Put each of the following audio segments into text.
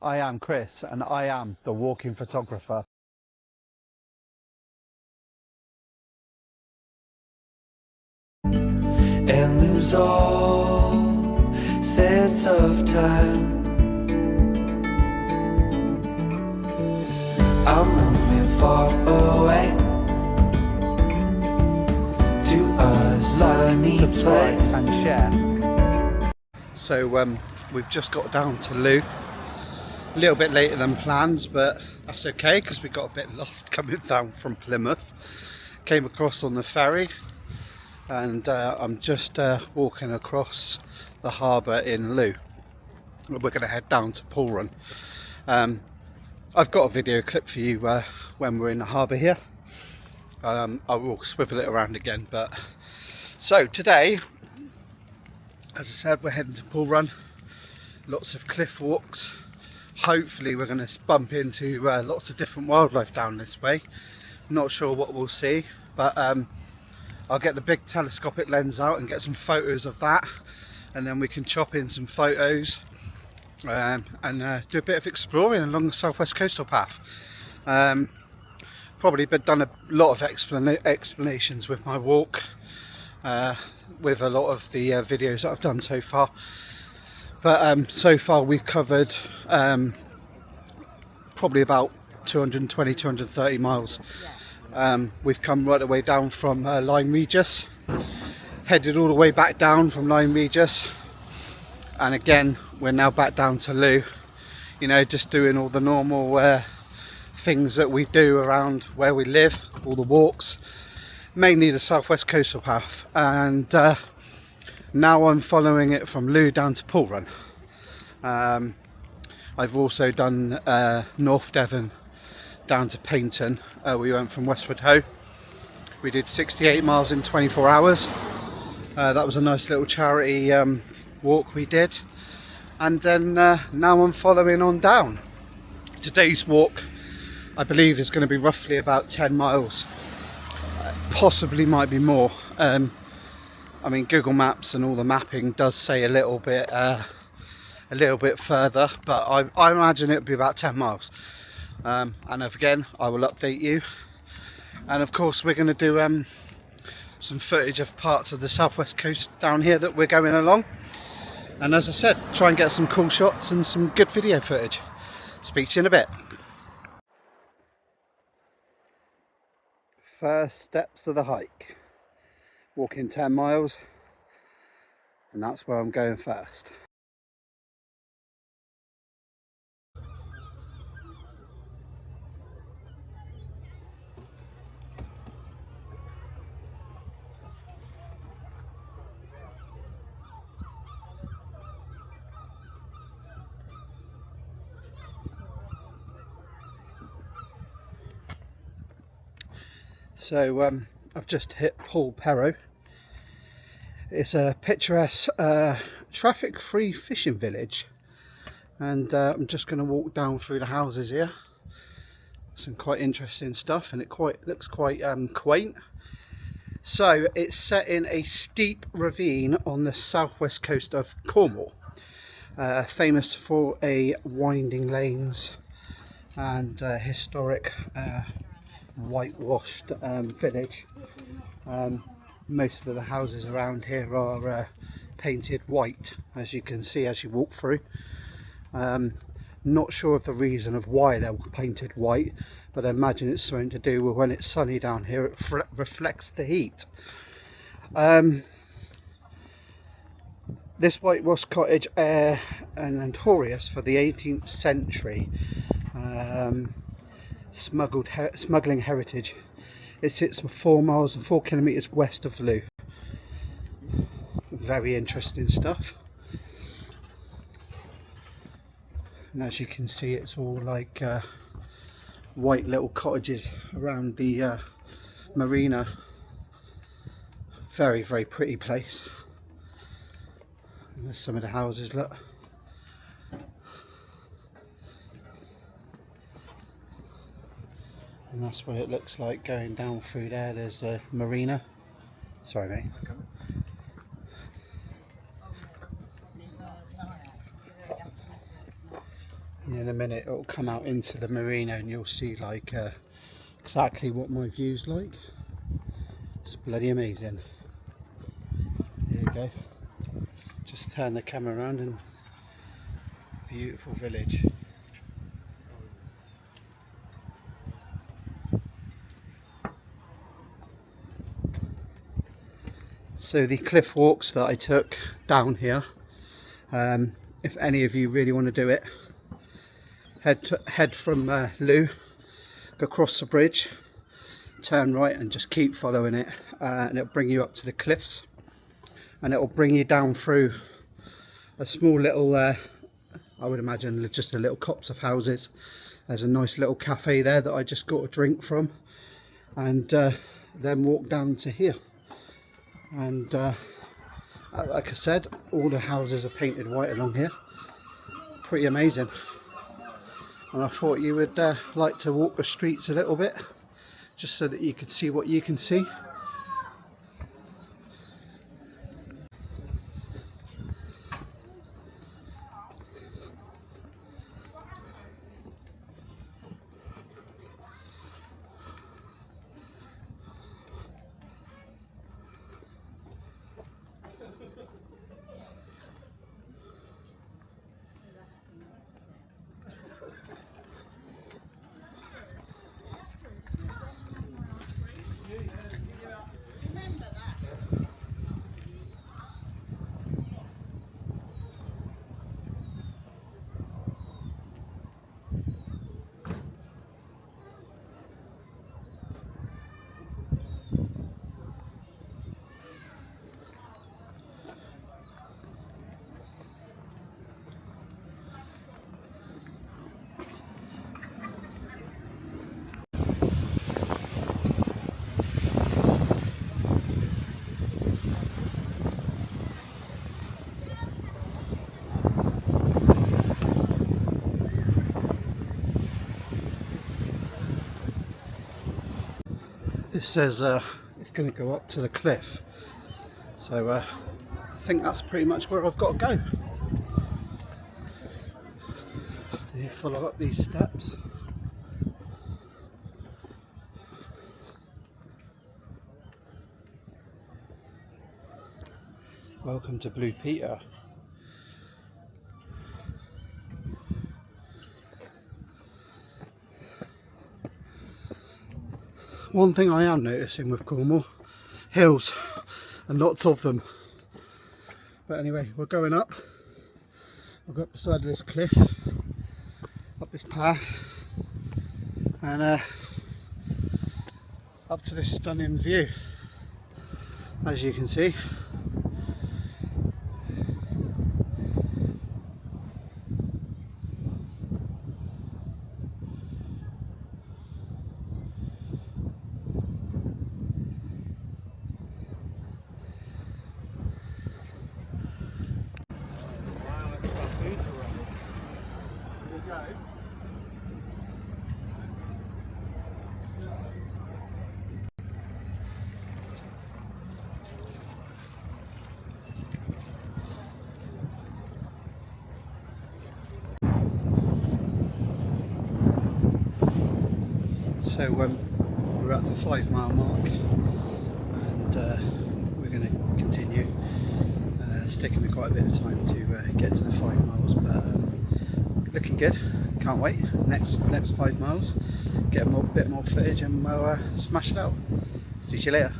I am Chris and I am the walking photographer. And lose all sense of time. I'm moving far away to a sunny place. And share. So we've just got down to Looe. A little bit later than planned, but that's okay because we got a bit lost coming down from Plymouth. Came across on the ferry, and I'm just walking across the harbour in Looe. We're going to head down to Polruan. I've got a video clip for you when we're in the harbour here. I will swivel it around again. But so today, as I said, we're heading to Polruan. Lots of cliff walks. Hopefully we're going to bump into lots of different wildlife down this way. Not sure what we'll see, but I'll get the big telescopic lens out and get some photos of that, and then we can chop in some photos and do a bit of exploring along the southwest coastal path. Probably done a lot of explanations with my walk, with a lot of the videos that I've done so far. But so far we've covered probably about 220-230 miles. We've come right the way down from Lyme Regis, headed all the way back down from Lyme Regis, and again we're now back down to Looe. You know, just doing all the normal things that we do around where we live, all the walks, mainly the southwest coastal path, and now I'm following it from Looe down to Polruan. I've also done North Devon down to Paynton. We went from Westward Ho. We did 68 miles in 24 hours. That was a nice little charity walk we did. And then now I'm following on down. Today's walk, I believe, is going to be roughly about 10 miles. Possibly might be more. I mean, Google Maps and all the mapping does say a little bit further, but I imagine it'll be about 10 miles. And again, I will update you. And of course, we're going to do some footage of parts of the southwest coast down here that we're going along. And as I said, try and get some cool shots and some good video footage. Speak to you in a bit. First steps of the hike. Walking 10 miles, and that's where I'm going first. So I've just hit Paul Perro. It's a picturesque traffic-free fishing village, and I'm just going to walk down through the houses here. Some quite interesting stuff, and it looks quite quaint. So it's set in a steep ravine on the southwest coast of Cornwall, famous for a winding lanes and historic whitewashed village. Most of the houses around here are painted white, as you can see as you walk through. Not sure of the reason of why they're painted white, but I imagine it's something to do with when it's sunny down here, it reflects the heat. This whitewashed cottage, and notorious for the 18th century smuggling heritage. It sits 4 miles and 4 kilometres west of Looe. Very interesting stuff. And as you can see, it's all like white little cottages around the marina. Very, very pretty place. And there's some of the houses, look. And that's what it looks like going down through there. There's the marina. Sorry, mate. And in a minute it'll come out into the marina and you'll see like exactly what my view's like. It's bloody amazing. There you go. Just turn the camera around and beautiful village. So the cliff walks that I took down here, if any of you really want to do it, head from Looe, go across the bridge, turn right and just keep following it, and it'll bring you up to the cliffs, and it'll bring you down through a small little, I would imagine just a little copse of houses. There's a nice little cafe there that I just got a drink from, and then walk down to here. And like I said, all the houses are painted white along here. Pretty amazing. And I thought you would like to walk the streets a little bit, just so that you could see what you can see. It says it's going to go up to the cliff, so I think that's pretty much where I've got to go. You follow up these steps. Welcome to Blue Peter. One thing I am noticing with Cornwall, hills, and lots of them. But anyway, we're going up. We'll go up the side of this cliff, up this path, and up to this stunning view, as you can see. So we're at the 5 mile mark, and we're going to continue. It's taken me quite a bit of time to get to the 5 miles, but looking good. Can't wait. Next 5 miles, get a bit more footage, and we'll smash it out. See you later.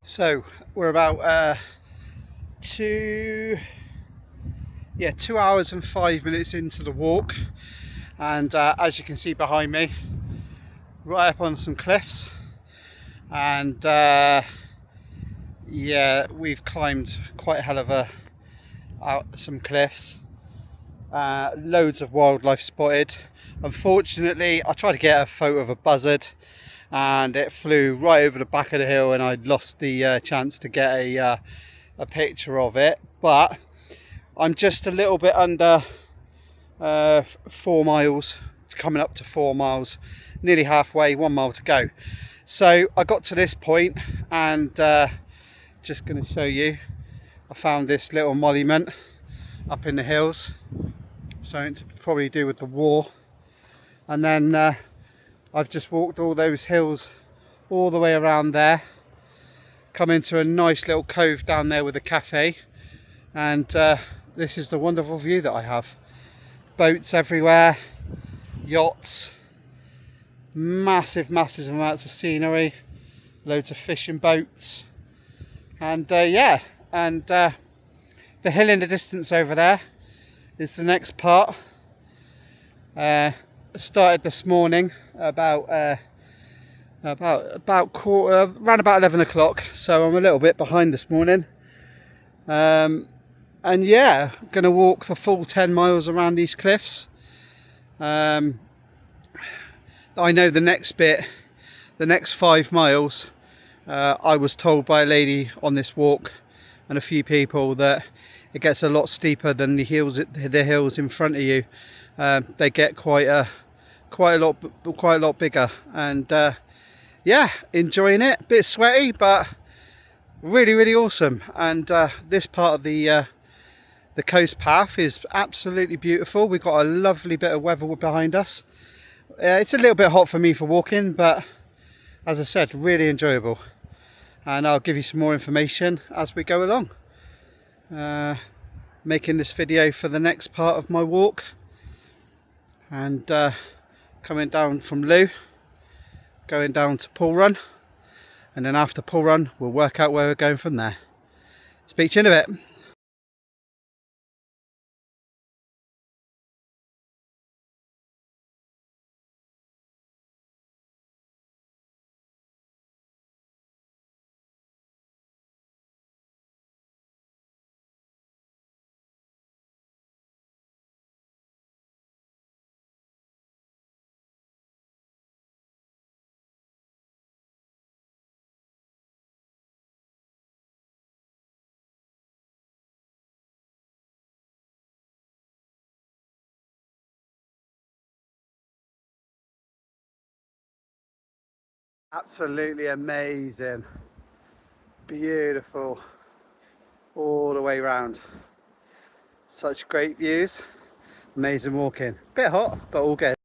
So we're about 2 hours and 5 minutes into the walk, and as you can see behind me, right up on some cliffs, and yeah, we've climbed quite a hell of out some cliffs, Loads of wildlife spotted. Unfortunately, I tried to get a photo of a buzzard and it flew right over the back of the hill, and I'd lost the chance to get a picture of it. But I'm just a little bit under 4 miles, coming up to 4 miles, nearly halfway, 1 mile to go. So I got to this point, and just going to show you, I found this little monument up in the hills, something to probably do with the war. And then I've just walked all those hills all the way around there, come into a nice little cove down there with a cafe, and this is the wonderful view that I have. Boats everywhere, yachts, massive amounts of scenery, loads of fishing boats, and yeah, and the hill in the distance over there is the next part. Started this morning about around about 11 o'clock, so I'm a little bit behind this morning. And yeah, I'm going to walk the full 10 miles around these cliffs. I know the next bit, the next 5 miles, I was told by a lady on this walk and a few people that it gets a lot steeper than the hills in front of you. They get quite a lot bigger, and yeah, enjoying it. Bit sweaty, but really awesome. And this part of the coast path is absolutely beautiful. We've got a lovely bit of weather behind us. It's a little bit hot for me for walking, but as I said, really enjoyable. And I'll give you some more information as we go along. Making this video for the next part of my walk, and coming down from Looe, going down to Polruan, and then after Polruan we'll work out where we're going from there. Speak to you in a bit. Absolutely amazing, beautiful all the way round. Such great views, amazing walking. Bit hot, but all good.